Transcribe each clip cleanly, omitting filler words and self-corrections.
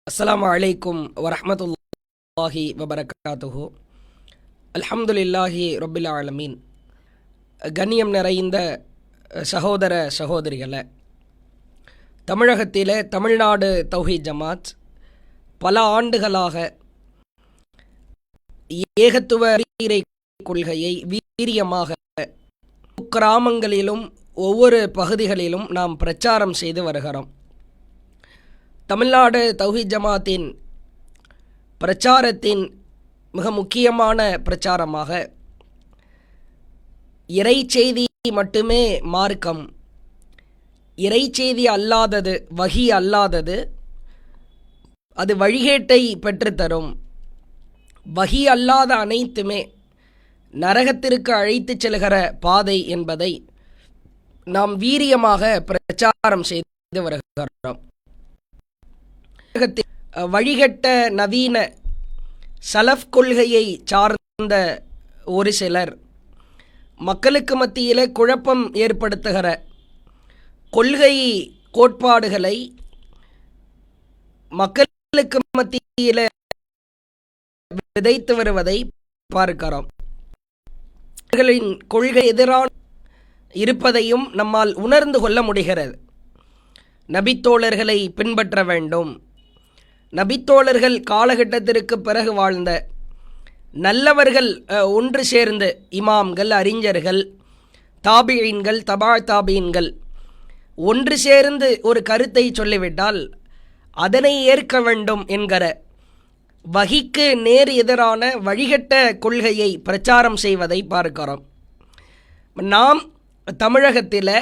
அஸ்ஸலாமு அலைக்கும் வரஹ்மத்துல்லாஹி வபரகாத்துஹு. அல்ஹம்துலில்லாஹி ரப்பில் ஆலமீன். கண்ணியம் நிறைந்த சகோதர சகோதரிகளை, தமிழகத்திலே தமிழ்நாடு தௌஹீத் ஜமாத் பல ஆண்டுகளாக ஏகத்துவ கொள்கையை வீரியமாக கிராமங்களிலும் ஒவ்வொரு பகுதிகளிலும் நாம் பிரச்சாரம் செய்து வருகிறோம். தமிழ்நாடு தௌஹீத் ஜமாத்தின் பிரச்சாரத்தின் மிக முக்கியமான பிரச்சாரமாக இறை செய்தி மட்டுமே மார்க்கம், இறை செய்தி அல்லாதது, வஹி அல்லாதது அது வழிகேட்டை பெற்றுத்தரும், வஹி அல்லாத அனைத்துமே நரகத்திற்கு அழைத்து செல்கிற பாதை என்பதை நாம் வீரியமாக பிரச்சாரம் செய்து வருகிறோம். வழிகட்ட நவீன சலஃப் கொள்கையை சார்ந்த ஒரு சிலர் மக்களுக்கு மத்தியிலே குழப்பம் ஏற்படுத்துகிற கொள்கை கோட்பாடுகளை மக்களுக்கு மத்தியிலே விதைத்து வருவதை பார்க்கிறோம். அவர்களின் கொள்கை எதிரான இருப்பதையும் நம்மால் உணர்ந்து கொள்ள முடிகிறது. நபித்தோழர்களை பின்பற்ற வேண்டும், நபித்தோழர்கள் காலகட்டத்திற்கு பிறகு வாழ்ந்த நல்லவர்கள் ஒன்று சேர்ந்து இமாம்கள், அறிஞர்கள், தாபியீன்கள், தபா தாபியீன்கள் ஒன்று சேர்ந்து ஒரு கருத்தை சொல்லிவிட்டால் அதனை ஏற்க வேண்டும் என்கிற வஹிக்கு நேர் எதிரான வழிகட்ட கொள்கையை பிரச்சாரம் செய்வதை பார்க்கிறோம். நாம் தமிழகத்தில்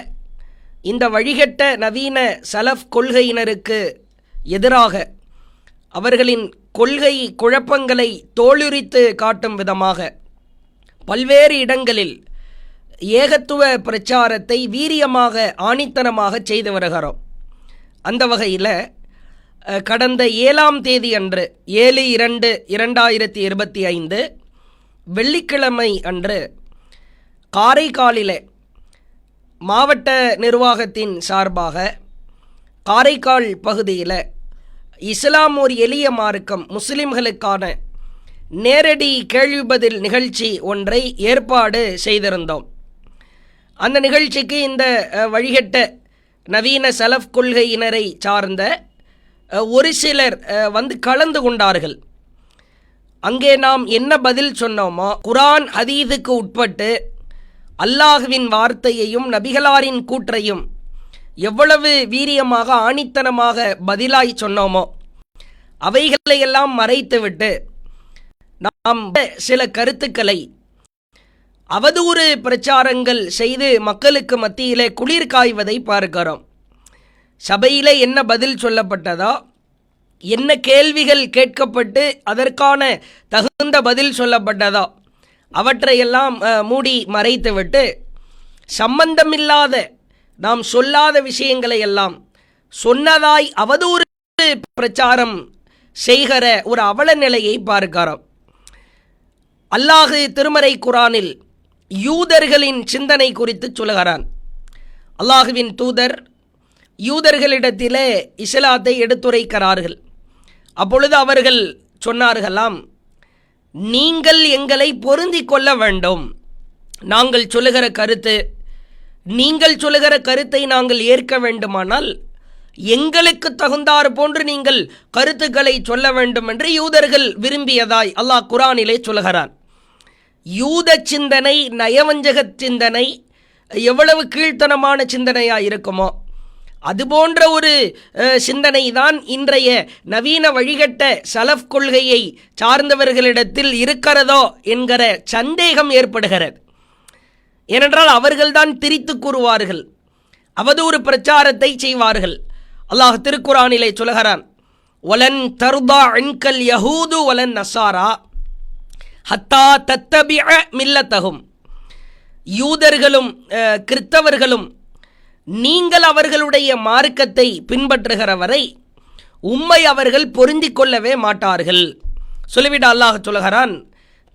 இந்த வழிகட்ட நவீன சலஃப் கொள்கையினருக்கு எதிராக அவர்களின் கொள்கை குழப்பங்களை தோலுரித்து காட்டும் விதமாக பல்வேறு இடங்களில் ஏகத்துவ பிரச்சாரத்தை வீரியமாக ஆணித்தனமாக செய்து வருகிறோம். அந்த வகையில் கடந்த 7ஆம் தேதி அன்று 7/2/2025 வெள்ளிக்கிழமை அன்று காரைக்காலிலே மாவட்ட நிர்வாகத்தின் சார்பாக காரைக்கால் பகுதியில் இஸ்லாம் ஒரு எளிய மார்க்கம், முஸ்லிம்களுக்கான நேரடி கேள்வி பதில் நிகழ்ச்சி ஒன்றை ஏற்பாடு செய்திருந்தோம். அந்த நிகழ்ச்சிக்கு இந்த வழிகட்ட நவீன சலஃப் கொள்கையினரை சார்ந்த ஒரு சிலர் வந்து கலந்து கொண்டார்கள். அங்கே நாம் என்ன பதில் சொன்னோமோ, குர்ஆன் ஹதீஸுக்கு உட்பட்டு அல்லாஹ்வின் வார்த்தையையும் நபிகளாரின் கூற்றையும் எவ்வளவு வீரியமாக ஆணித்தனமாக பதிலாய் சொன்னோமோ அவைகளையெல்லாம் மறைத்துவிட்டு நாம் சில கருத்துக்களை அவதூறு பிரச்சாரங்கள் செய்து மக்களுக்கு மத்தியிலே குளிர் காய்வதை பார்க்கிறோம். சபையிலே என்ன பதில் சொல்லப்பட்டதோ, என்ன கேள்விகள் கேட்கப்பட்டு அதற்கான தகுந்த பதில் சொல்லப்பட்டதோ அவற்றையெல்லாம் மூடி மறைத்துவிட்டு சம்பந்தமில்லாத, நாம் சொல்லாத விஷயங்களை எல்லாம் சொன்னதாய் அவதூறு பிரச்சாரம் செய்கிற ஒரு அவல நிலையை பார்க்கிறோம். அல்லாஹ் திருமறை குர்ஆனில் யூதர்களின் சிந்தனை குறித்து சொல்கிறான். அல்லாஹுவின் தூதர் யூதர்களிடத்திலே இஸ்லாத்தை எடுத்துரைக்கிறார்கள். அப்பொழுது அவர்கள் சொன்னார்களாம், நீங்கள் எங்களை பொருந்தி கொள்ள வேண்டும், நாங்கள் சொல்லுகிற கருத்து, நீங்கள் சொல்லுகிற கருத்தை நாங்கள் ஏற்க வேண்டுமானால் எங்களுக்கு தகுந்தாறு போன்று நீங்கள் கருத்துக்களை சொல்ல வேண்டும் என்று யூதர்கள் விரும்பியதாய் அல்லாஹ் குர்ஆனிலே சொல்கிறான். யூத சிந்தனை, நயவஞ்சக சிந்தனை எவ்வளவு கீழ்த்தனமான சிந்தனையாக இருக்குமோ அதுபோன்ற ஒரு சிந்தனை தான் இன்றைய நவீன வழிகட்ட சலஃப் கொள்கையை சார்ந்தவர்களிடத்தில் இருக்கிறதோ என்கிற சந்தேகம் ஏற்படுகிறது. ஏனென்றால் அவர்கள்தான் திரித்து கூறுவார்கள், அவதூறு பிரச்சாரத்தை செய்வார்கள். அல்லாஹ் திருக்குர்ஆனிலே சொல்கிறான், வலன் தர்தா அன்கல் யஹூது வலன் நஸாரா ஹத்தா தத்தபிஅ மில்லத்தஹும். யூதர்களும் கிறிஸ்தவர்களும் நீங்கள் அவர்களுடைய மார்க்கத்தை பின்பற்றுகிற வரை உம்மை அவர்கள் பொருந்தி கொள்ளவே மாட்டார்கள். சொல்லிவிட அல்லாஹ் சொல்கிறான்,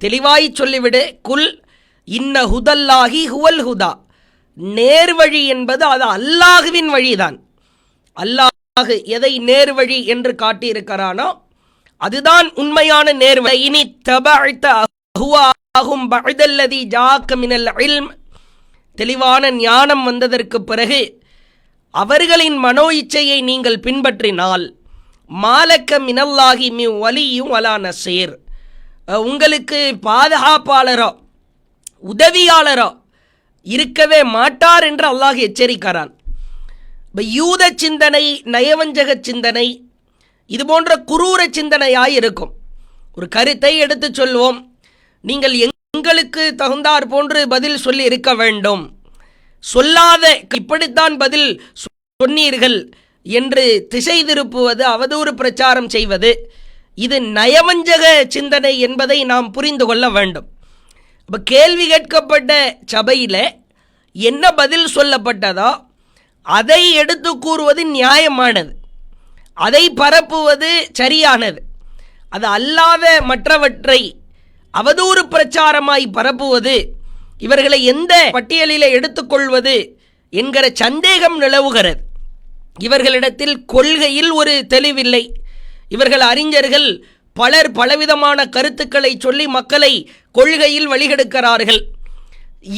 தெளிவாய் சொல்லிவிடு, குல் இன்ன ஹுதல்லாஹி ஹுவல் ஹுதா, நேர்வழி என்பது அது அல்லாஹுவின் வழிதான். அல்லாஹ் எதை நேர்வழி என்று காட்டியிருக்கிறானோ அதுதான் உண்மையான நேர்வழி. இனி தபஅத அஹ்வாஹும் பஅதல்லதி ஜாஅக மினல் இல்ம், தெளிவான ஞானம் வந்ததற்கு பிறகு அவர்களின் மனோ இச்சையை நீங்கள் பின்பற்றினால் மாலக்க மினல்லாஹி மின் வலியும் வலா நசீர், உங்களுக்கு பாதுகாப்பாளரோ உதவியாளரோ இருக்கவே மாட்டார் என்று அல்லாஹ் எச்சரிக்கிறான். யூத சிந்தனை, நயவஞ்சக சிந்தனை, இது போன்ற குரூர சிந்தனையாய் இருக்கும். ஒரு கருத்தை எடுத்து சொல்வோம், நீங்கள் எங்களுக்கு தகுந்தார் போன்று பதில் சொல்லி இருக்க வேண்டும், சொல்லாத இப்படித்தான் பதில் சொன்னீர்கள் என்று திசை திருப்புவது, அவதூறு பிரச்சாரம் செய்வது, இது நயவஞ்சக சிந்தனை என்பதை நாம் புரிந்து கொள்ள வேண்டும். இப்போ கேள்வி கேட்கப்பட்ட சபையில் என்ன பதில் சொல்லப்பட்டதோ அதை எடுத்து கூறுவது நியாயமானது, அதை பரப்புவது சரியானது. அது அல்லாத மற்றவற்றை அவதூறு பிரச்சாரமாய் பரப்புவது, இவர்களை எந்த பட்டியலில் எடுத்துக்கொள்வது என்கிற சந்தேகம் நிலவுகிறது. இவர்களிடத்தில் கொள்கையில் ஒரு தெளிவில்லை. இவர்கள் அறிஞர்கள் பலர் பலவிதமான கருத்துக்களை சொல்லி மக்களை கொள்கையில் வழிகெடுக்கிறார்கள்.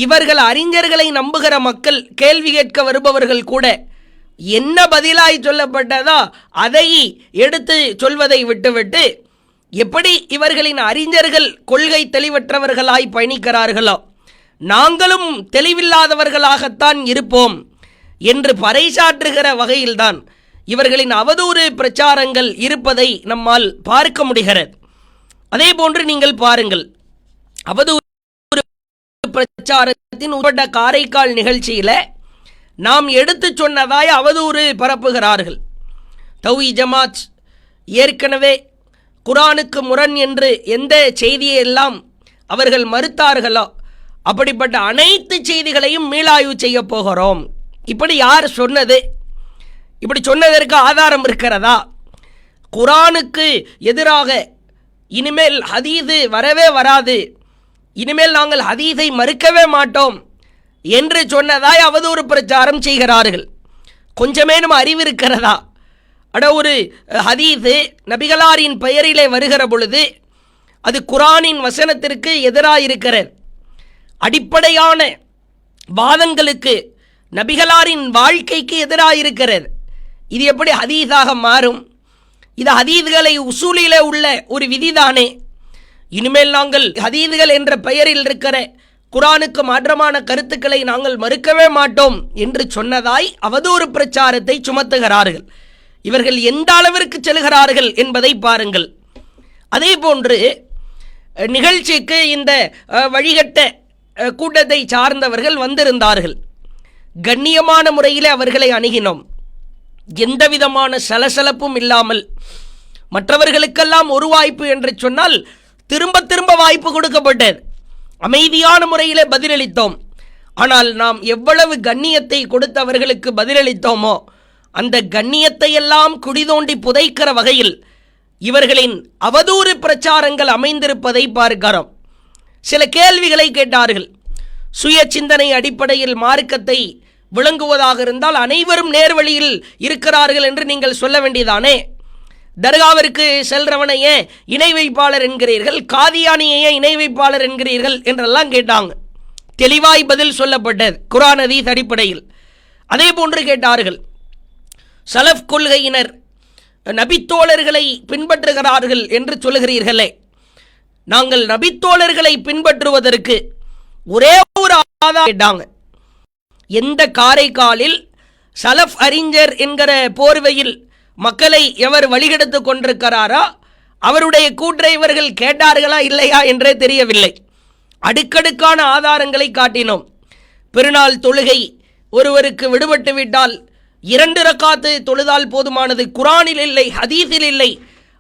இவர்கள் அறிஞர்களை நம்புகிற மக்கள், கேள்வி கேட்க வருபவர்கள் கூட என்ன பதிலாய் சொல்லப்பட்டதோ அதை எடுத்து சொல்வதை விட்டுவிட்டு, எப்படி இவர்களின் அறிஞர்கள் கொள்கை தெளிவற்றவர்களாய் பயணிக்கிறார்களோ நாங்களும் தெளிவில்லாதவர்களாகத்தான் இருப்போம் என்று பறைசாற்றுகிற வகையில்தான் இவர்களின் அவதூறு பிரச்சாரங்கள் இருப்பதை நம்மால் பார்க்க முடிகிறது. அதே போன்று நீங்கள் பாருங்கள், அவதூறு பிரச்சாரத்தின் உட்பட்ட காரைக்கால் நிகழ்ச்சியில் நாம் எடுத்து சொன்னதாய் அவதூறு பரப்புகிறார்கள். தௌஹீத் ஜமாத் ஏற்கனவே குர்ஆனுக்கு முரண் என்று எந்த செய்தியை எல்லாம் அவர்கள் மறுத்தார்களோ அப்படிப்பட்ட அனைத்து செய்திகளையும் மீளாய்வு செய்ய போகிறோம். இப்படி யார் சொன்னது? இப்படி சொன்னதற்கு ஆதாரம் இருக்கிறதா? குர்ஆனுக்கு எதிராக இனிமேல் ஹதீது வரவே வராது, இனிமேல் நாங்கள் ஹதீஸை மறுக்கவே மாட்டோம் என்று சொன்னதாய் அவதூறு பிரச்சாரம் செய்கிறார்கள். கொஞ்சமேனும் அறிவு இருக்கிறதா? அட, ஒரு ஹதீஸு நபிகளாரின் பெயரிலே வருகிற பொழுது அது குர்ஆனின் வசனத்திற்கு எதிராக இருக்கிறது. அடிப்படையான வாதங்களுக்கு, நபிகளாரின் வாழ்க்கைக்கு எதிராக இருக்கிறது. இது எப்படி ஹதீஸாக மாறும்? இது ஹதீஸ்களை உசூலிலே உள்ள ஒரு விதிதானே. இனிமேல் நாங்கள் ஹதீஸ்கள் என்ற பெயரில் இருக்கிற குர்ஆனுக்கு மாற்றமான கருத்துக்களை நாங்கள் மறுக்கவே மாட்டோம் என்று சொன்னதாய் அவதூறு பிரச்சாரத்தை சுமத்துகிறார்கள். இவர்கள் எந்த அளவிற்கு செல்கிறார்கள் என்பதை பாருங்கள். அதே போன்று நிகழ்ச்சிக்கு இந்த வழிகட்ட கூட்டத்தை சார்ந்தவர்கள் வந்திருந்தார்கள். கண்ணியமான முறையில் அவர்களை அணுகினோம். எந்த விதமான சலசலப்பும் இல்லாமல், மற்றவர்களுக்கெல்லாம் ஒரு வாய்ப்பு என்று சொன்னால் திரும்ப திரும்ப வாய்ப்பு கொடுக்கப்பட்டது. அமைதியான முறையில் பதிலளித்தோம். ஆனால் நாம் எவ்வளவு கண்ணியத்தை கொடுத்தவர்களுக்கு பதிலளித்தோமோ அந்த கண்ணியத்தை எல்லாம் குடிதோண்டி புதைக்கிற வகையில் இவர்களின் அவதூறு பிரச்சாரங்கள் அமைந்திருப்பதை பார்க்கிறோம். சில கேள்விகளை கேட்டார்கள். சுய சிந்தனை அடிப்படையில் மார்க்கத்தை விளங்குவதாக இருந்தால் அனைவரும் நேர்வழியில் இருக்கிறார்கள் என்று நீங்கள் சொல்ல வேண்டியதானே. தர்காவிற்கு செல்றவனையே இணை வைப்பாளர் என்கிறீர்கள், காதியானியையே இணை வைப்பாளர் என்கிறீர்கள் என்றெல்லாம் கேட்டாங்க. தெளிவாய் பதில் சொல்லப்பட்டது குர்ஆன் ஹதீஸ் அடிப்படையில். அதே போன்று கேட்டார்கள், சலஃப் கொள்கையினர் நபித்தோழர்களை பின்பற்றுகிறார்கள் என்று சொல்லுகிறீர்களே, நாங்கள் நபித்தோழர்களை பின்பற்றுவதற்கு ஒரே ஒரு ஆதாரம் கேட்டாங்க. எந்த காரைக்காலில் சலஃப் அறிஞர் என்கிற போர்வையில் மக்களை எவர் வழிகெடுத்து கொண்டிருக்கிறாரோ அவருடைய கூற்றை இவர்கள் கேட்டார்களா இல்லையா என்றே தெரியவில்லை. அடுக்கடுக்கான ஆதாரங்களை காட்டினோம். பெருநாள் தொழுகை ஒருவருக்கு விடுபட்டு விட்டால் 2 ரக்காத்து தொழுதால் போதுமானது, குர்ஆனில் இல்லை, ஹதீஸில் இல்லை,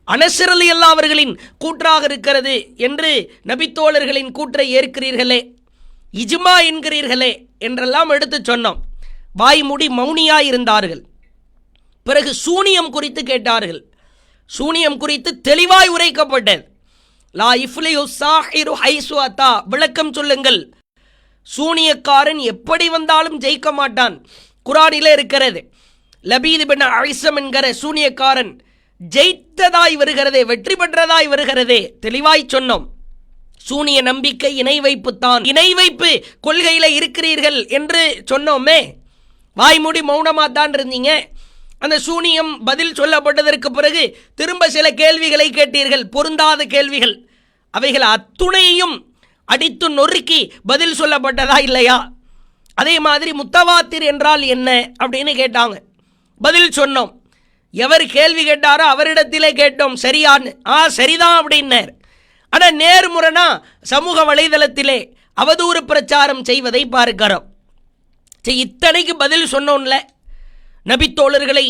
அனஸ் ரலியல்லாஹு அவர்களின் கூற்றாக இருக்கிறது என்று நபித்தோழர்களின் கூற்றை ஏற்கிறீர்களே, இஜ்மா என்கிறீர்களே என்றெல்லாம் எடுத்து சொன்னோம். வாய் மூடி மௌனியாய் இருந்தார்கள். பிறகு சூனியம் குறித்து கேட்டார்கள். சூனியம் குறித்து தெளிவாய் உரைக்கப்பட்டது. லா இஃப்லிஹு ஸாஹிரு ஹைஸு அத்தா, விளக்கம் சொல்லுங்கள். சூனியக்காரன் எப்படி வந்தாலும் ஜெயிக்க மாட்டான், குர்ஆனிலே இருக்கிறது. லபீத் பின் அய்ஸம் என்கிற சூனியக்காரன் ஜெயித்ததாய் வருகிறதே, வெற்றி பெற்றதாய் வருகிறதே, தெளிவாய் சொன்னோம். சூனிய நம்பிக்கை இணை வைப்பு தான். இணை வைப்பு கொள்கையில் இருக்கிறீர்கள் என்று சொன்னோமே, வாய்மூடி மௌனமாக தான் இருந்தீங்க. அந்த சூனியம் பதில் சொல்லப்பட்டதற்கு பிறகு திரும்ப சில கேள்விகளை கேட்டீர்கள், பொருந்தாத கேள்விகள். அவைகள் அத்துணையும் அடித்து நொறுக்கி பதில் சொல்லப்பட்டதா இல்லையா? அதே மாதிரி முத்தவாத்திர் என்றால் என்ன அப்படின்னு கேட்டாங்க, பதில் சொன்னோம். எவர் கேள்வி கேட்டாரோ அவரிடத்திலே கேட்டோம், சரியான்னு. சரிதான் அப்படின்னார். ஆனால் நேர்முறைனா சமூக வலைதளத்திலே அவதூறு பிரச்சாரம் செய்வதை பார்க்கிறோம். இத்தனைக்கு பதில் சொன்னோம்ல, நபித்தோழர்களை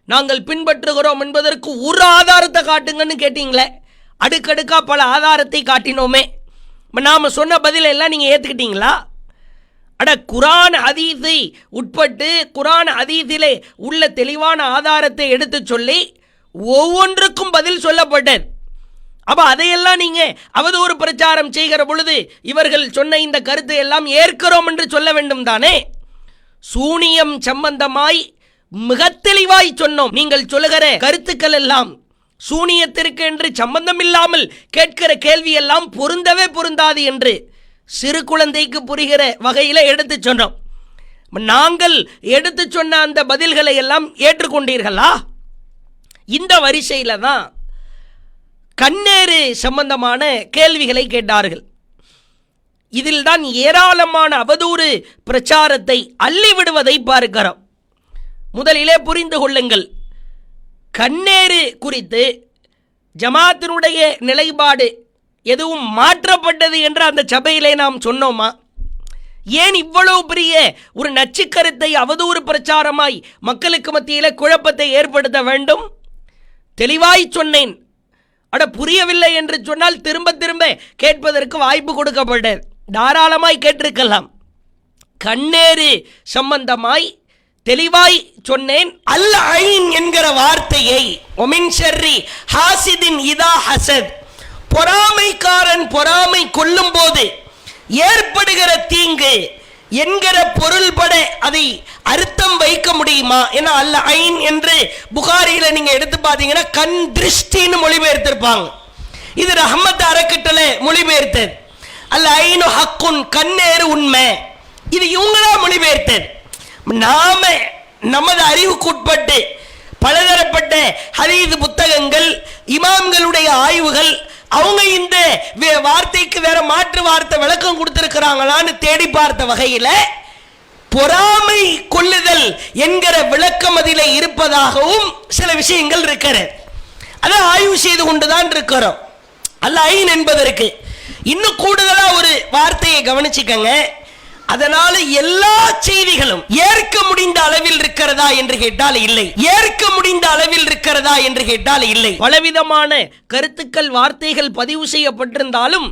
நாங்கள் பின்பற்றுகிறோம் என்பதற்கு ஒரு ஆதாரத்தை காட்டுங்கன்னு கேட்டீங்களே, அடுக்கடுக்கா பல ஆதாரத்தை காட்டினோமே. நாம் சொன்ன பதில எல்லாம் நீங்கள் ஏற்றுக்கிட்டீங்களா? குரான் ஹதீஸை உட்பட்டு குரான் ஹதீஸிலே உள்ள தெளிவான ஆதாரத்தை எடுத்து சொல்லி ஒவ்வொன்றுக்கும் பதில் சொல்லப்பட்டது. அப்போ அதையெல்லாம் நீங்கள் அவதூறு பிரச்சாரம் செய்கிற பொழுது இவர்கள் சொன்ன இந்த கருத்தை எல்லாம் ஏற்கிறோம் என்று சொல்ல வேண்டும் தானே? சூனியம் சம்பந்தமாய் மிக தெளிவாய் சொன்னோம். நீங்கள் சொல்லுகிற கருத்துக்கள் எல்லாம் சூனியத்திற்கு என்று சம்பந்தம் இல்லாமல் கேட்கிற கேள்வி எல்லாம் பொருந்தவே பொருந்தாது என்று சிறு குழந்தைக்கு புரிகிற வகையில் எடுத்து சொன்னோம். நாங்கள் எடுத்து சொன்ன அந்த பதில்களை எல்லாம் ஏற்றுக்கொண்டீர்களா? இந்த வரிசையில் தான் கண்ணேறு சம்பந்தமான கேள்விகளை கேட்டார்கள். இதில் தான் ஏராளமான அவதூறு பிரச்சாரத்தை அள்ளிவிடுவதை பார்க்கிறோம். முதலிலே புரிந்து கொள்ளுங்கள், கண்ணேறு குறித்து ஜமாத்தினுடைய நிலைப்பாடு எதுவும் மாற்றப்பட்டது என்று அந்த சபையிலே நாம் சொன்னோமா? ஏன் இவ்வளவு பெரிய ஒரு நச்சுக்கருத்தை அவதூறு பிரச்சாரமாய் மக்களுக்கு மத்தியில் குழப்பத்தை ஏற்படுத்த வேண்டும்? தெளிவாய் சொன்னேன். புரியவில்லை என்று சொன்னால் திரும்ப திரும்ப கேட்பதற்கு வாய்ப்பு கொடுக்கப்பட்டது. தாராளமாய் கேட்டிருக்கலாம். கண்ணேறு சம்பந்தமாய் தெளிவாய் சொன்னேன். அல் ஐன் என்கிற வார்த்தையை ஒமின் ஷர்ரி ஹாசிதின் இதா ஹசத், பொறாமைக்காரன் பொறாமை கொள்ளும் போது ஏற்படுகிற தீங்கு என்கிற பொருள்பட அதை அர்த்தம் வைக்க முடியுமா? ஏன்னா அல்ல ஐன் என்று புகாரியில் நீங்க எடுத்து பார்த்தீங்கன்னா கண் திருஷ்டின்னு மொழிபெயர்த்திருப்பாங்க. இது ரஹ்மத் அறக்கட்டளை மொழிபெயர்த்தது. அல்ல ஐனு ஹக்குன், கண்ணேறு உண்மை. இது இவங்களா மொழிபெயர்த்தது. நாம நமது அறிவுக்குட்பட்டு பலதரப்பட்ட ஹதீஸ் புத்தகங்கள், இமாம்களுடைய ஆய்வுகள், அவங்க இந்த வார்த்தைக்கு வேற மாற்று வார்த்தை விளக்கம் கொடுத்திருக்கிறாங்களான்னு தேடி பார்த்த வகையில் பொறாமை கொள்ளுதல் என்கிற விளக்கம் அதில் இருப்பதாகவும் சில விஷயங்கள் இருக்கிறது. அதை ஆய்வு செய்து கொண்டுதான் இருக்கிறோம். அல்ல ஐன் என்பதற்கு இன்னும் கூடுதலா ஒரு வார்த்தையை கவனிச்சுக்கங்க. அதனால எல்லா செய்திகளும் ஏற்க முடிந்த அளவில் இருக்கிறதா என்று கேட்டால் இல்லை. ஏற்க முடிந்த அளவில் இருக்கிறதா என்று கேட்டால் இல்லை. பலவிதமான கருத்துக்கள், வார்த்தைகள் பதிவு செய்யப்பட்டிருந்தாலும்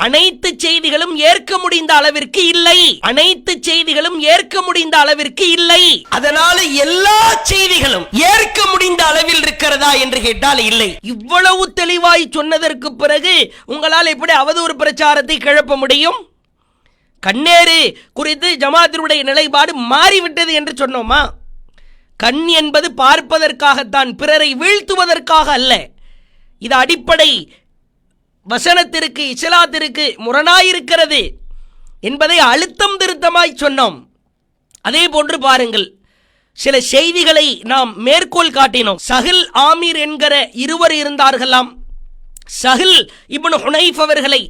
அனைத்து செய்திகளும் ஏற்க முடிந்த அளவிற்கு இல்லை. அனைத்து செய்திகளும் ஏற்க முடிந்த அளவிற்கு இல்லை. அதனால எல்லா செய்திகளும் ஏற்க முடிந்த அளவில் இருக்கிறதா என்று கேட்டால் இல்லை. இவ்வளவு தெளிவாய் சொன்னதற்கு பிறகு உங்களால் எப்படி அவதூறு பிரச்சாரத்தை கிளப்ப முடியும்? கண்ணேறு குறித்து ஜமாத்தினுடைய நிலைப்பாடு மாறிவிட்டது என்று சொன்னோமா? கண் என்பது பார்ப்பதற்காகத்தான், பிறரை வீழ்த்துவதற்காக அல்ல. இது அடிப்படை வசனத்திற்கு, இஸ்லாத்திற்கு முரணாயிருக்கிறது என்பதை அழுத்தம் திருத்தமாய் சொன்னோம். அதே போன்று பாருங்கள், சில செய்திகளை நாம் மேற்கோள் காட்டினோம். சஹில் ஆமீர் என்கிற இருவர் இருந்தார்களாம். சஹில் இப்னு ஹுனைஃப் அவர்களை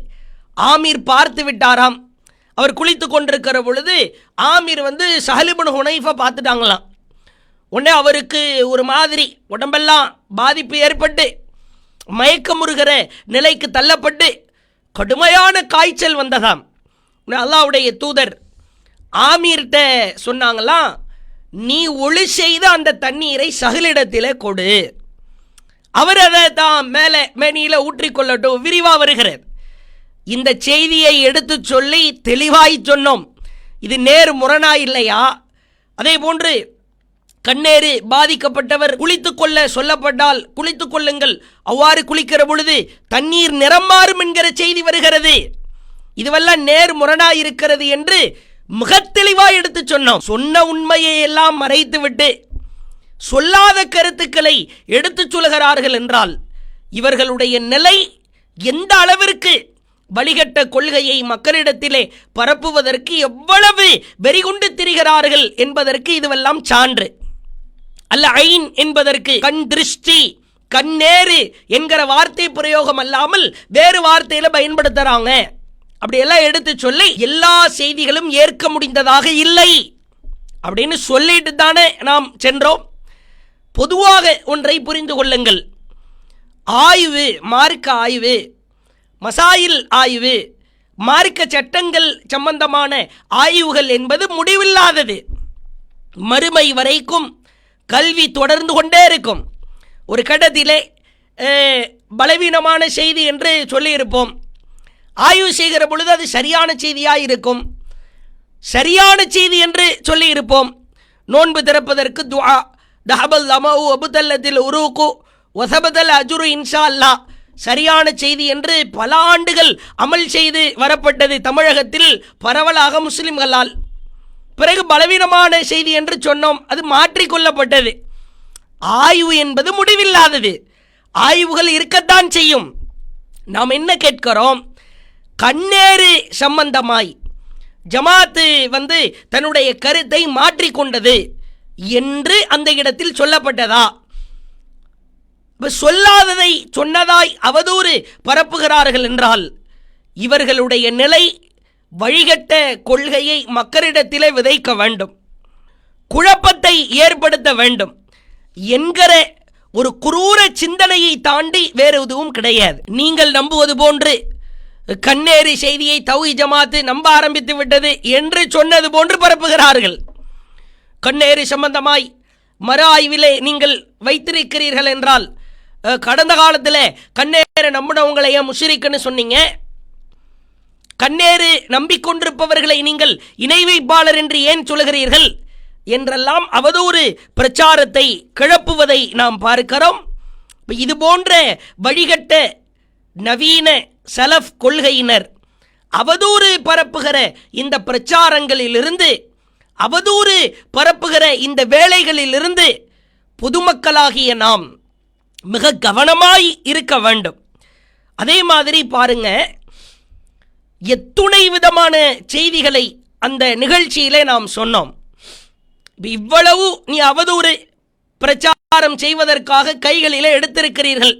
ஆமீர் பார்த்து விட்டாராம். அவர் குளித்து கொண்டிருக்கிற பொழுது ஆமீர் சஹில் இப்னு ஹுனைஃபை பார்த்துட்டாங்களாம். உடனே அவருக்கு ஒரு மாதிரி உடம்பெல்லாம் பாதிப்பு ஏற்பட்டு மயக்கமுறுகிற நிலைக்கு தள்ளப்பட்டு கடுமையான காய்ச்சல் வந்ததாம். அல்லாஹ்வுடைய தூதர் ஆமீர்கிட்ட சொன்னாங்களாம், நீ ஒளி செய்த அந்த தண்ணீரை சஹிலிடத்தில் கொடு, அவர் அதை தான் மேலே மேனியில் ஊற்றிக்கொள்ளட்டும். விரிவாக வருகிறது. இந்த செய்தியை எடுத்து சொல்லி தெளிவாய் சொன்னோம். இது நேர் முரணா இல்லையா? அதே போன்று கண்ணேறு பாதிக்கப்பட்டவர் குளித்துக்கொள்ள சொல்லப்பட்டால் குளித்துக் கொள்ளுங்கள், அவ்வாறு குளிக்கிற பொழுது தண்ணீர் நிறம் மாறும் என்கிற செய்தி வருகிறது. இதுவெல்லாம் நேர் முரணா இருக்கிறது என்று மிக தெளிவாக எடுத்து சொன்னோம். சொன்ன உண்மையை எல்லாம் மறைத்து விட்டு சொல்லாத கருத்துக்களை எடுத்துச் சொல்கிறார்கள் என்றால் இவர்களுடைய நிலை எந்த அளவிற்கு வழிகட்ட கொள்கையை மக்களிடத்திலே பரப்புவதற்கு எவ்வளவு வெறிகுண்டு திரிகிறார்கள் என்பதற்கு இதுவெல்லாம் சான்று. அல்ல ஐன் என்பதற்கு கண் திருஷ்டி, கண்ணேறு என்கிற வார்த்தை பிரயோகம் அல்லாமல் வேறு வார்த்தையில பயன்படுத்துறாங்க. அப்படியெல்லாம் எடுத்து சொல்லி எல்லா செய்திகளும் ஏற்க முடிந்ததாக இல்லை அப்படின்னு சொல்லிட்டு தானே நாம் சென்றோம். பொதுவாக ஒன்றை புரிந்து கொள்ளுங்கள். ஆய்வு, மார்க்க ஆய்வு, மசாயில் ஆய்வு, மார்க்க சட்டங்கள் சம்பந்தமான ஆய்வுகள் என்பது முடிவில்லாதது. மறுமை வரைக்கும் கல்வி தொடர்ந்து கொண்டே இருக்கும். ஒரு கட்டத்திலே பலவீனமான செய்தி என்று சொல்லியிருப்போம். ஆய்வு செய்கிற பொழுது அது சரியான செய்தியாக இருக்கும். சரியான செய்தி என்று சொல்லியிருப்போம். நோன்பு திறப்பதற்கு துஆ, தஹபல் லமஉ அபுதல்லத்தில் உருகு வசபதல் அஜுரு இன்ஷா அல்லாஹ், சரியான செய்தி என்று பல ஆண்டுகள் அமல் செய்து வரப்பட்டது தமிழகத்தில் பரவலாக முஸ்லிம்களால். பிறகு பலவீனமான செய்தி என்று சொன்னோம், அது மாற்றிக்கொள்ளப்பட்டது. ஆய்வு என்பது முடிவில்லாதது. ஆய்வுகள் இருக்கத்தான் செய்யும். நாம் என்ன கேட்கிறோம்? கண்ணேறு சம்பந்தமாய் ஜமாத்து தன்னுடைய கருத்தை மாற்றிக்கொண்டது என்று அந்த இடத்தில் சொல்லப்பட்டதா? சொல்லாததை சொன்னதாய் அவதூறு பரப்புகிறார்கள் என்றால் இவர்களுடைய நிலை வழிகட்ட கொள்கையை மக்களிடத்திலே விதைக்க வேண்டும், குழப்பத்தை ஏற்படுத்த வேண்டும் என்கிற ஒரு குரூர சிந்தனையை தாண்டி வேறு எதுவும் கிடையாது. நீங்கள் நம்புவது போன்று கண்ணேறி செய்தியை தௌஹீத் ஜமாத்து நம்ப ஆரம்பித்து விட்டது என்று சொன்னது போன்று பரப்புகிறார்கள். கண்ணேறி சம்பந்தமாய் மறு ஆய்விலே நீங்கள் வைத்திருக்கிறீர்கள் என்றால் கடந்த காலத்தில் கண்ணேறு நம்பினவங்களை ஏன் முஷ்ரிக்குன்னு சொன்னீங்க? கண்ணேறு நம்பிக்கொண்டிருப்பவர்களை நீங்கள் இணை வைப்பாளர் என்று ஏன் சொல்கிறீர்கள் என்றெல்லாம் அவதூறு பிரச்சாரத்தை கிளப்புவதை நாம் பார்க்கிறோம். இது போன்ற வழிகட்ட நவீன சலஃப் கொள்கையினர் அவதூறு பரப்புகிற இந்த பிரச்சாரங்களிலிருந்து, அவதூறு பரப்புகிற இந்த வேலைகளிலிருந்து பொதுமக்களாகிய நாம் மிக கவனமாய் இருக்க வேண்டும். அதே மாதிரி பாருங்க, எத்துணை விதமான செய்திகளை அந்த நிகழ்ச்சியிலே நாம் சொன்னோம். இவ்வளவு நீ அவதூறு பிரச்சாரம் செய்வதற்காக கைகளிலே எடுத்திருக்கிறீர்கள்,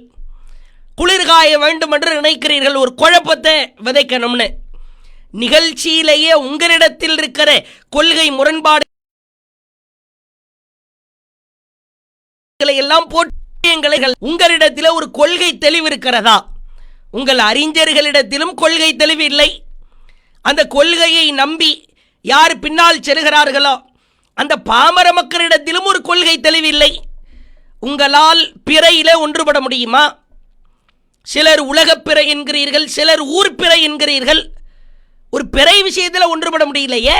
குளிர்காய வேண்டும் என்று நினைக்கிறீர்கள், ஒரு குழப்பத்தை விதைக்கணும்னு. நிகழ்ச்சியிலேயே உங்களிடத்தில் இருக்கிற கொள்கை முரண்பாடு எல்லாம் போட்டு உங்களிடத்தில் ஒரு கொள்கை தெளிவு இருக்கிறதா? உங்கள் அறிஞர்களிடத்திலும் கொள்கை தெளிவு இல்லை. அந்த கொள்கையை நம்பி யார் பின்னால் செல்கிறார்களோ அந்த பாமர மக்களிடத்திலும் ஒரு கொள்கை தெளிவில்லை. உங்களால் பிறையிலே ஒன்றுபட முடியுமா? சிலர் உலகப் பிறை என்கிறீர்கள், சிலர் ஊர் பிறை என்கிறீர்கள். ஒரு பிறை விஷயத்தில் ஒன்றுபட முடியலையே.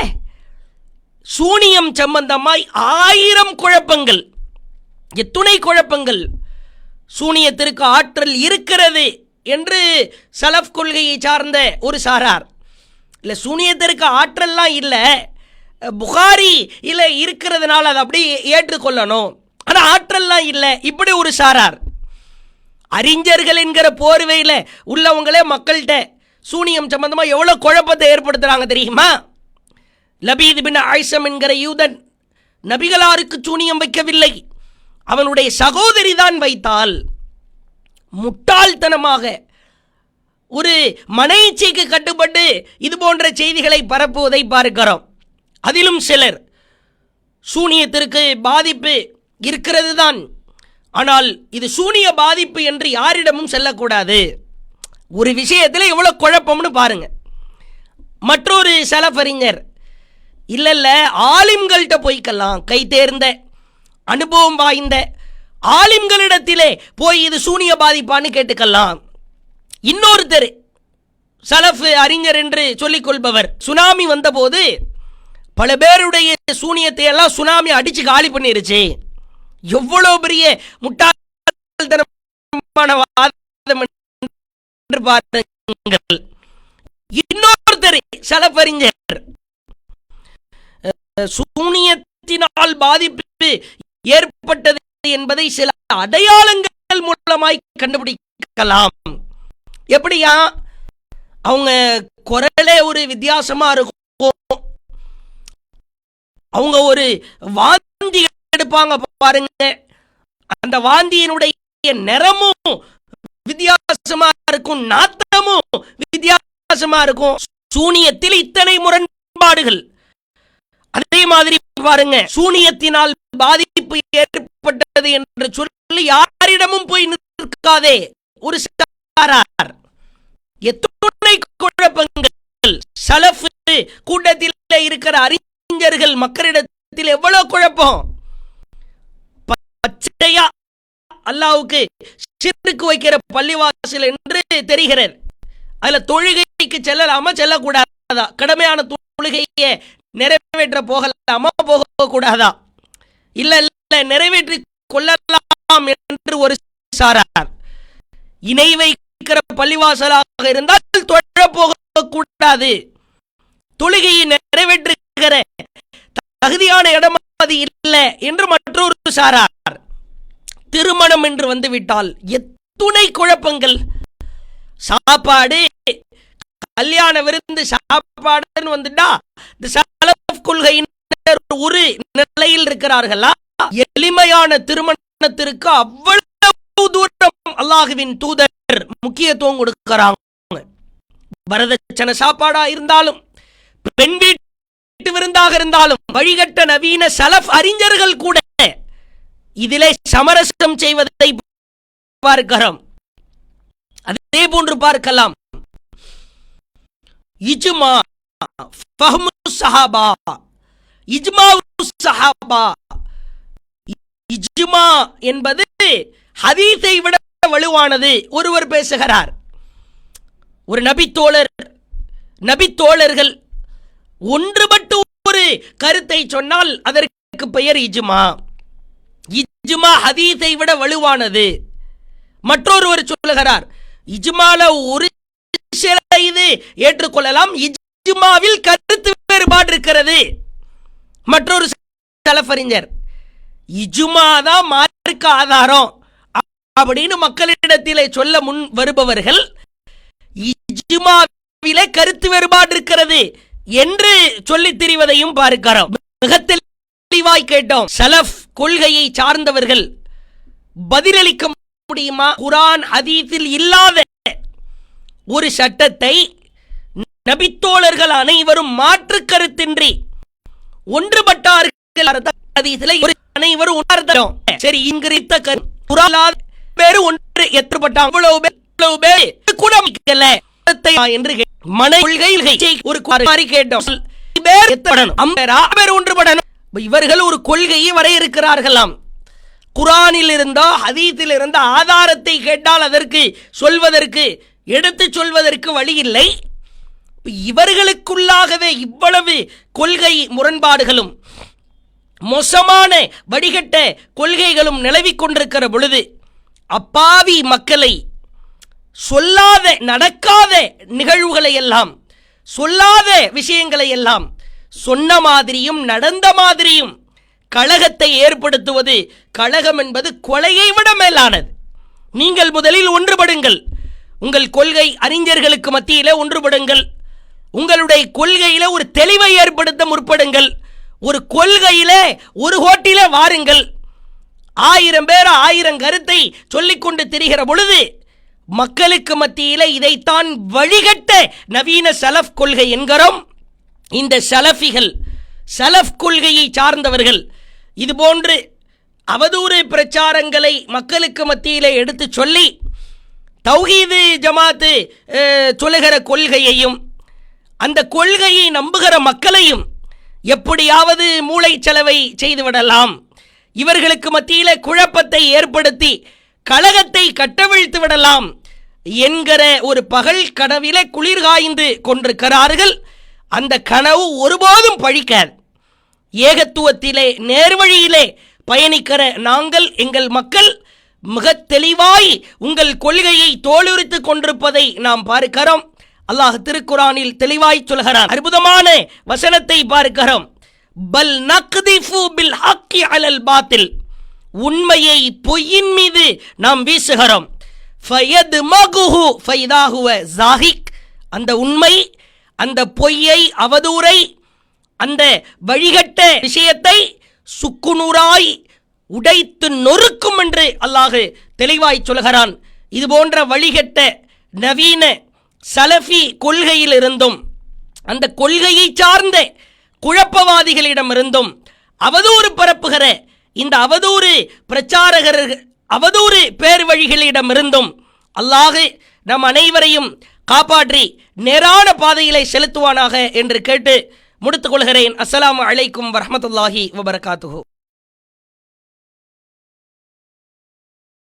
சூனியம் சம்பந்தமாய் 1000 குழப்பங்கள், எத்துணை குழப்பங்கள். சூனியத்திற்கு ஆற்றல் இருக்கிறது என்று சலஃப் கொள்கையை சார்ந்த ஒரு சாரார், இல்லை சூனியத்திற்கு ஆற்றல்லாம் இல்லை, புகாரி இல்லை இருக்கிறதுனால அதை அப்படி ஏற்றுக்கொள்ளணும், ஆனால் ஆற்றல்லாம் இல்லை, இப்படி ஒரு சாரார். அறிஞர்கள் என்கிற போர்வையில் உள்ளவங்களே மக்கள்கிட்ட சூனியம் சம்பந்தமாக எவ்வளோ குழப்பத்தை ஏற்படுத்துகிறாங்க தெரியுமா? லபீத் பின் ஆயிஷம் என்கிற யூதன் நபிகளாருக்கு சூனியம் வைக்கவில்லை, அவனுடைய சகோதரி தான் வைத்தால். முட்டாள்தனமாக ஒரு மனைச்சைக்கு கட்டுப்பட்டு இது போன்ற செய்திகளை பரப்புவதை பார்க்கிறோம். அதிலும் சிலர் சூனியத்திற்கு பாதிப்பு இருக்கிறது தான், ஆனால் இது சூனிய பாதிப்பு என்று யாரிடமும் செல்லக்கூடாது. ஒரு விஷயத்தில் எவ்வளோ குழப்பம்னு பாருங்க. மற்றொரு சலஃபறிஞர், இல்லை ஆலிம்கள்கிட்ட போய்க்கலாம், கை தேர்ந்த அனுபவம் வாய்ந்த ஆலிம்களிடத்திலே போய் இது சூனிய பாதிப்பான்னு கேட்டுக்கலாம். இன்னொருத்தர் சலஃப் அறிஞர் என்று சொல்லிக் கொள்பவர், சுனாமி வந்தபோது பல பேருடைய சூனியத்தை எல்லாம் சுனாமி அடிச்சு காலி பண்ணிருச்சு. எவ்வளவு பெரிய முட்டாள்தனமான வாதம் என்று பாருங்கள். இன்னொருத்தர் சலஃப் அறிஞர், சூனியத்தினால் பாதிப்பு ஏற்பட்டது என்பதை சில அடையாளங்கள் மூலமாய் கண்டுபிடிக்கலாம். எப்படியா? அவங்க குரலே ஒரு வித்தியாசமா இருக்கும். அவங்க ஒரு வாந்தி எடுப்பாங்க பாருங்க, அந்த வாந்தியினுடைய நிறமும் வித்தியாசமா இருக்கும், நாத்தமும் வித்தியாசமா இருக்கும். சூனியத்தில் இத்தனை முரண்பாடுகள். அதே மாதிரி பாருங்க, சூனியத்தினால் பாதிப்பு ஏற்பட்டது என்று சொல்லி யாரிடமும் போய் நிற்காதே ஒரு சாரார். எத்தனை குழப்பங்கள்! சலஃப் கூட்டத்தில் இருக்கிற அறிஞர்கள் மக்களிடத்தில் எவ்வளவு குழப்பம்! பச்சையா அல்லாஹ்வுக்கு ஷிர்க் வைக்கிற பள்ளிவாசல் என்று தெரிகிறது. அதுல தொழுகைக்கு செல்லலாமா செல்லக்கூடாதா? கடமையான தொழுகையை நிறைவேற்ற போகலாமா போக கூடாதா? இல்ல இல்ல நிறைவேற்றி கொள்ளலாம் என்று ஒரு சாரார். இணை வைக்கிற பள்ளிவாசலாக இருந்தால் தொழ போக கூடாது, தொழுகையை நிறைவேற்றுகிற தகுதியான இடம் அது இல்லை என்று மற்றொரு சாரார். திருமணம் என்று வந்துவிட்டால் எத்துணை குழப்பங்கள்! சாப்பாடு, கல்யாண விருந்து சாப்பாடுன்னு வந்துட்டா இந்த சலஃப் கொள்கையினர் ஒரு நிலையில் இருக்கிறார்களா? எளிமையான திருமணத்திற்கு அவ்வளவு தூரம் அல்லாஹ்வின் தூதர் முக்கியத்துவம் கொடுக்கிறாங்க. வரதட்சணை சாப்பாடா இருந்தாலும், பெண் வீட்டு விருந்தாக இருந்தாலும், வழிகட்ட நவீன சலஃப் அறிஞர்கள் கூட இதிலே சமரசம் செய்வதை பார்க்கிறோம். அதே போன்று பார்க்கலாம், இஜ்மா, ஃபஹ்மு ஸஹாபா, இஜ்மா ஸஹாபா. இஜ்மா என்பது ஹதீஸை விட வலுவானது. ஒருவர் பேசுகிறார், ஒரு நபித்தோழர்கள் ஒன்றுபட்டு ஒரு கருத்தை சொன்னால் அதற்கு பெயர் இஜ்மா. இஜ்மா ஹதீஸை விட வலுவானது. மற்றொருவர் சொல்லுகிறார், இஜ்மால ஒரு சில இது ஏற்றுக்கொள்ளலாம், இஜ்மாவில் கருத்து வேறுபாடு இருக்கிறது. மற்றொரு சலஃப் அறிஞர், இஜ்மா தான் மார்க்க ஆதாரம் அப்படின்னு மக்களிடத்திலே சொல்ல முன் வருபவர்கள், இஜ்மாவிலே கருத்து வேறுபாடு இருக்கிறது என்று சொல்லித் திரிவதையும் பார்க்கிறோம். மிக தெளிவாய் கேட்டோம். சலஃப் கொள்கையை சார்ந்தவர்கள் பதிலளிக்க முடியுமா? குர்ஆன் ஹதீஸில் இல்லாத ஒரு சட்டத்தை நபித்தோழர்கள் அனைவரும் மாற்று கருத்தின்றி ஒன்றுபட்டார்கள். அனைவரும் உணர்ந்தோம். சரி, இங்கிருந்த குர்ஆன் வேறு ஒன்று ஏற்றுப்பட்டாங்க, அவ்வளவு பேர் கூட என்று மன கொள்கை ஒரு மாதிரி கேட்டோம். ஒன்றுபடணும். இவர்கள் ஒரு கொள்கையை வரையறுக்கிறார்களாம். குர்ஆனில் இருந்தோ ஹதீஸில் இருந்த ஆதாரத்தை கேட்டால் அதற்கு சொல்வதற்கு, எடுத்து சொல்வதற்கு வழி இல்லை. இவர்களுக்குள்ளாகவே இவ்வளவு கொள்கை முரண்பாடுகளும் மோசமான வடிகட்ட கொள்கைகளும் நிலவிக் கொண்டிருக்கிற பொழுது, அப்பாவி மக்களை சொல்லாத நடக்காத நிகழ்வுகளை எல்லாம், சொல்லாத விஷயங்களை எல்லாம் சொன்ன மாதிரியும் நடந்த மாதிரியும் கலகத்தை ஏற்படுத்துவது, கலகம் என்பது கொலையை விட மேலானது. நீங்கள் முதலில் ஒன்றுபடுங்கள், உங்கள் கொள்கை அறிஞர்களுக்கு மத்தியிலே ஒன்றுபடுங்கள், உங்களுடைய கொள்கையில ஒரு தெளிவை ஏற்படுத்த முற்படுங்கள், ஒரு கொள்கையிலே ஒரு கோட்டிலே வாருங்கள். 1000 பேர் 1000 கருத்தை சொல்லிக்கொண்டு திரிகிற பொழுது மக்களுக்கு மத்தியிலே இதைத்தான் வழிகட்ட நவீன சலஃப் கொள்கை என்கிறோம். இந்த சலஃபிகள், சலஃப் கொள்கையை சார்ந்தவர்கள் இதுபோன்று அவதூறு பிரச்சாரங்களை மக்களுக்கு மத்தியிலே எடுத்து சொல்லி தௌஹீது ஜமாத்து சொல்லுகிற கொள்கையையும் அந்த கொள்கையை நம்புகிற மக்களையும் எப்படியாவது மூளை செலவை செய்துவிடலாம், இவர்களுக்கு மத்தியிலே குழப்பத்தை ஏற்படுத்தி கலகத்தை கட்டவிழ்த்து விடலாம் என்கிற ஒரு பகல் கனவிலே குளிர் காய்ந்து கொண்டிருக்கிறார்கள். அந்த கனவு ஒருபோதும் பழிக்காது. ஏகத்துவத்திலே நேர்வழியிலே பயணிக்கிற நாங்கள், எங்கள் மக்கள் மிக தெளிவாய் உங்கள் கொள்கையை தோலுரித்துக் கொண்டிருப்பதை நாம் பார்க்கிறோம். அல்லாஹ் திருக்குரானில் தெளிவாய் சொல்கிறான். அற்புதமான வசனத்தை பார்க்கிறோம். பல் நக்திஃபு பில் ஹக்கி அலல் பாத்தில். உண்மையை பொய்யின் மீது நாம் வீசுகிறோம். ஃபயத்மகுஹு ஃபைதா ஹுவ ஸாஹிக். அந்த உண்மை, அந்த பொய்யை, அவதூறை, அந்த வழிகட்ட விஷயத்தை சுக்குநூறாய் உடைத்து நொறுக்கும் என்று அல்லாஹ் தெளிவாய் சொல்கிறான். இது போன்ற வழிகட்ட நவீன சலஃபி கொள்கையிலிருந்தும் அந்த கொள்கையை சார்ந்த குழப்பவாதிகளிடமிருந்தும் அவதூறு பரப்புகிற இந்த அவதூறு பிரச்சாரகர்கள், அவதூறு பேர் வழிகளிடமிருந்தும் அல்லாஹ் நம் அனைவரையும் காப்பாற்றி நேரான பாதையிலே செலுத்துவானாக என்று கேட்டு முடித்துக் கொள்கிறேன். அஸ்ஸலாமு அலைக்கும் வரஹ்மத்துல்லாஹி வபரகாத்துஹு.